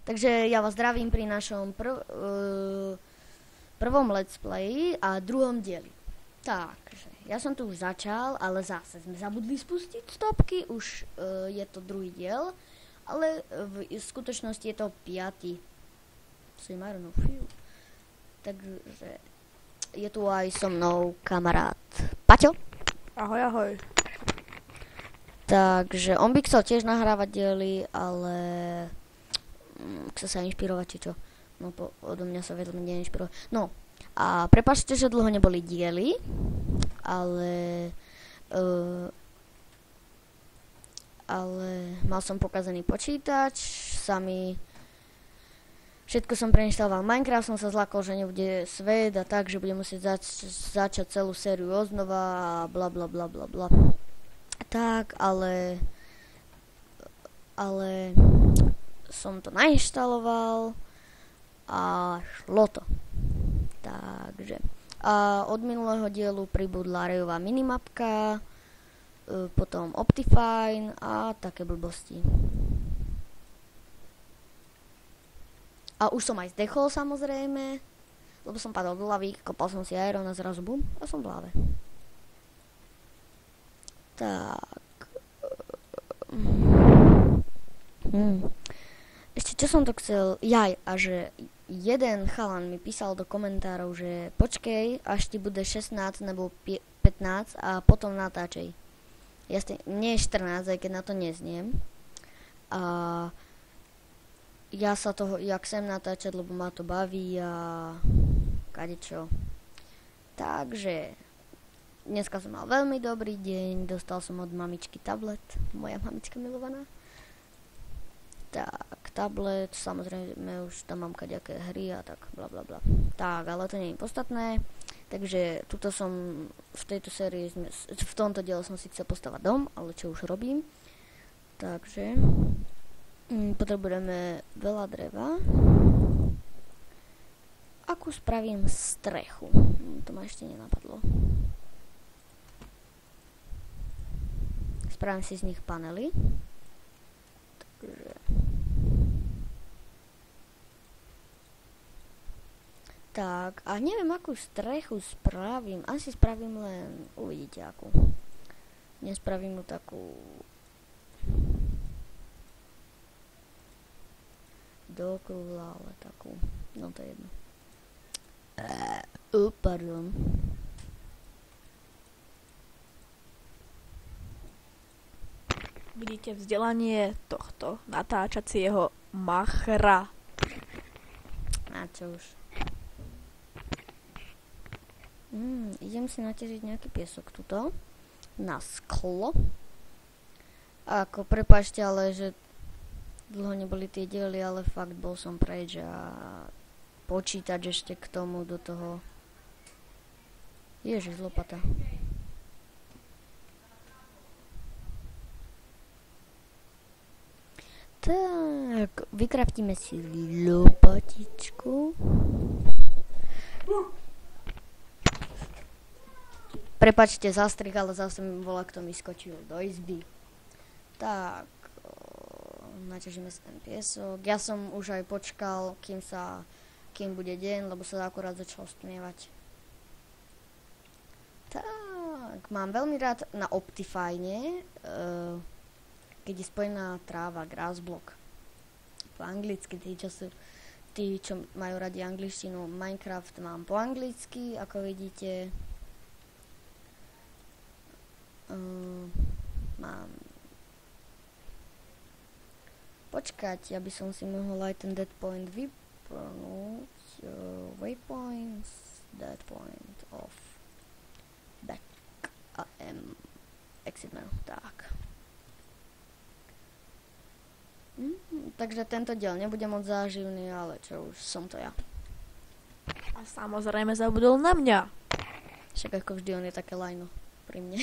Takže ja vás zdravím pri našom prvom let's play a druhom dieli. Takže, ja som tu už začal, ale zase sme zabudli spustiť stopky, už je to druhý diel, ale v skutočnosti je to 5. Takže je tu aj so mnou kamarát Paťo. Ahoj, ahoj. Takže on by chcel tiež nahrávať diely, ale chce sa inšpirovať, či čo. No odo mňa sa vedľa neinšpirovať. No a prepáčte, že dlho neboli diely, ale mal som pokazený počítač, všetko som preinštaloval Minecraft, som sa zlakol, že nebude svet a tak, že budem musieť začať celú sériu oznova a bla bla bla bla bla. Tak, ale som to nainštaloval a šlo to. Takže a od minulého dielu pribudla rejová minimapka, potom Optifine a také blbosti. A už som aj zdechol samozrejme, lebo som padol do lavík, kopal som si iron a zrazu bum, a som v láve. Tak. Ešte čo som to chcel... a že jeden chalan mi písal do komentárov, že počkej, až ti bude 16 nebo 15 a potom natáčej. Jasne, nie 14, aj keď na to nezniem. A ja sa toho, jak chcem natáčať, lebo ma to baví a kadečo. Takže dneska som mal veľmi dobrý deň, dostal som od mamičky tablet, moja mamička milovaná. Tak, tablet, samozrejme už tam mám kadejaké hry a tak bla bla bla. Tak, ale to nie je podstatné. Takže tuto som v tejto sérii, v tomto diele som si chcel postavať dom, ale čo už robím. Takže potrebujeme veľa dreva. Akú spravím strechu? To ma ešte nenapadlo. Spravím si z nich panely. Takže tak, a neviem, akú strechu spravím. Asi spravím len, uvidíte akú. Nespravím mu takú dokrúhla, ale takú, no to je jedno. Pardon. Vidíte vzdelanie tohto natáčacieho machra. A čo už. Idem si naťažiť nejaký piesok tuto. Na sklo. Ako, prepáčte, ale že dlho neboli tie diely, ale fakt bol som preč a počítať ešte k tomu do toho. Ježiš, lopata. Tak, vykraftíme si lopatičku. Prepačte zastrih, ale zase mi volá, kto mi skočil do izby. Tak, naťažíme si ten piesok. Ja som už aj počkal, kým bude deň, lebo sa akurát začalo stmievať. Tak, mám veľmi rád na Optifine, keď je spojená tráva, grassblock. Po anglicky, tí, čo majú radi angličtinu, Minecraft mám po anglicky, ako vidíte. Mám počkať, ja by som si mohol aj ten dead point vypnúť. Waypoints, dead point off, back, exit menu, tak. Takže tento diel nebude moc záživný, ale čo už, som to ja. A samozrejme zabudol na mňa. Však ako vždy, on je také lajno pri mne.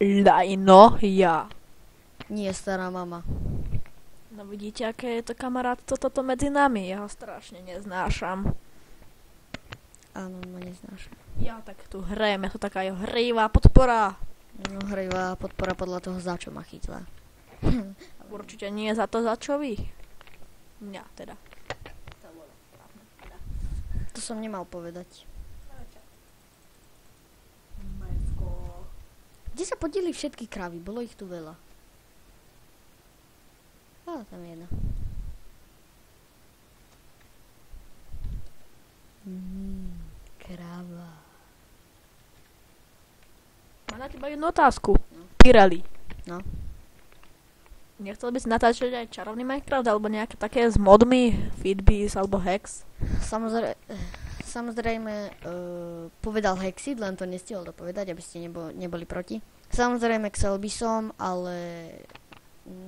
Lajno, ja. Nie, stará mama. No vidíte, aké je to kamarát toto medzi nami. Ja ho strašne neznášam. Áno, ma neznášam. Ja tak tu hrajem, ja to taká hrivá podpora. No hrivá podpora podľa toho, za čo ma chytila. Ale Určite nie za to, za čo vy. Mňa teda. To som nemal povedať. Kde sa podeli všetky kravy? Bolo ich tu veľa. Tam je jedna. Kráva. Mám na teba jednu otázku. Pirelli. No. Nechcel by si natáčať aj čarovný Minecraft, alebo nejaké také s modmi, Fitbees alebo Hex? Samozrejme, povedal Hexit, len to nestihol dopovedať, aby ste neboli proti. Samozrejme, chcel by som, ale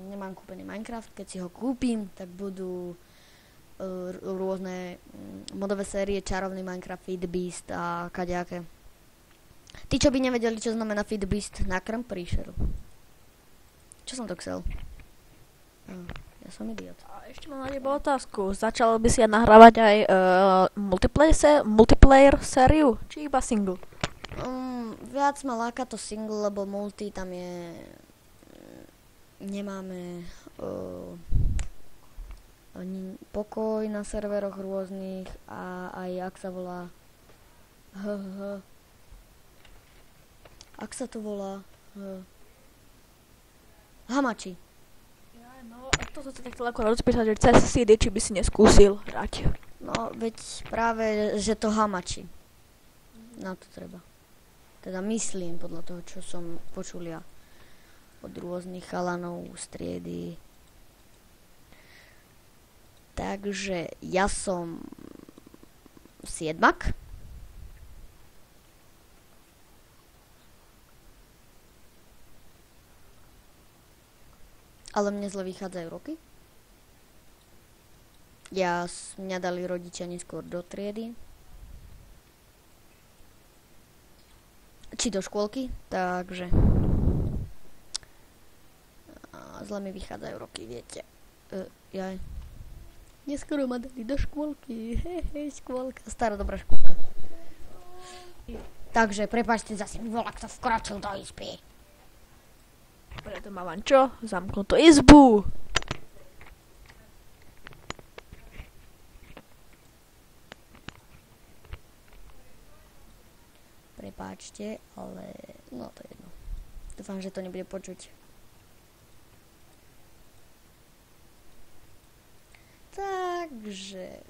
nemám kúpený Minecraft. Keď si ho kúpim, tak budú rôzne modové série, čarovný Minecraft, Fitbeast a kadejaké. Tí, čo by nevedeli, čo znamená Fitbeast, nakrm príšeru. Čo som to chcel? Ja som idiot. A ešte mám na teba otázku. Začal by si ja nahrávať aj multiplayer sériu? Či iba single? Viac ma láka to single, lebo multi tam je... Nemáme ani pokoj na serveroch rôznych a aj ak sa volá... Ak sa to volá... Hamači. No, toto sa tak chcel ako rozpýtať, že cez CD, či by si neskúsil hrať. No, veď práve, že to hamači. Na to treba. Teda myslím, podľa toho, čo som počul ja od rôznych chalanov z triedy. Takže ja som siedmak. Ale mne zle vychádzajú roky. Mňa dali rodičia neskôr do triedy. Či do škôlky, takže... Zle mi vychádzajú roky, viete. Neskoro ma dali do škôlky. Škôlka. Stará dobrá škôlka. Takže, prepáčte, zase mi volá, kto vkročil do izby. Preto mám vám čo? Zamknutú izbu. Prepáčte, ale... No, to je jedno. Dúfam, že to nebude počuť. Takže...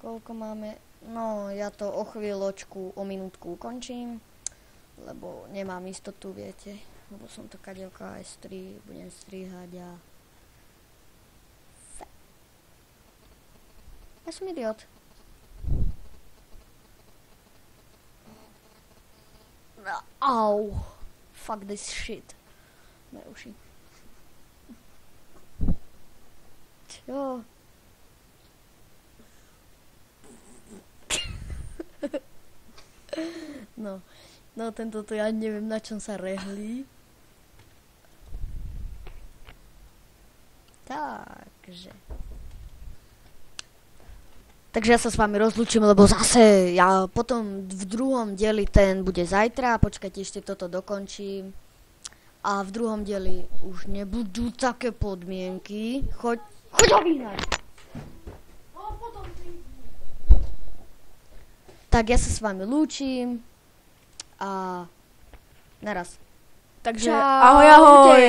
Koľko máme? No, ja to o chvíľočku, o minútku ukončím. Lebo nemám istotu, viete. Lebo som to kadeľka aj budem strihať a... Ja som idiot. Au. Fuck this shit. Moje uši. Čo? No tento to ja neviem, na čom sa rehlí. Takže ja sa s vami rozlúčim, lebo zase ja potom v druhom dieli ten bude zajtra. Počkajte, ešte toto dokončím. A v druhom dieli už nebudú také podmienky. Choď ho vyhnať. Tak ja sa s vami lúčim. A naraz. Takže ahoj.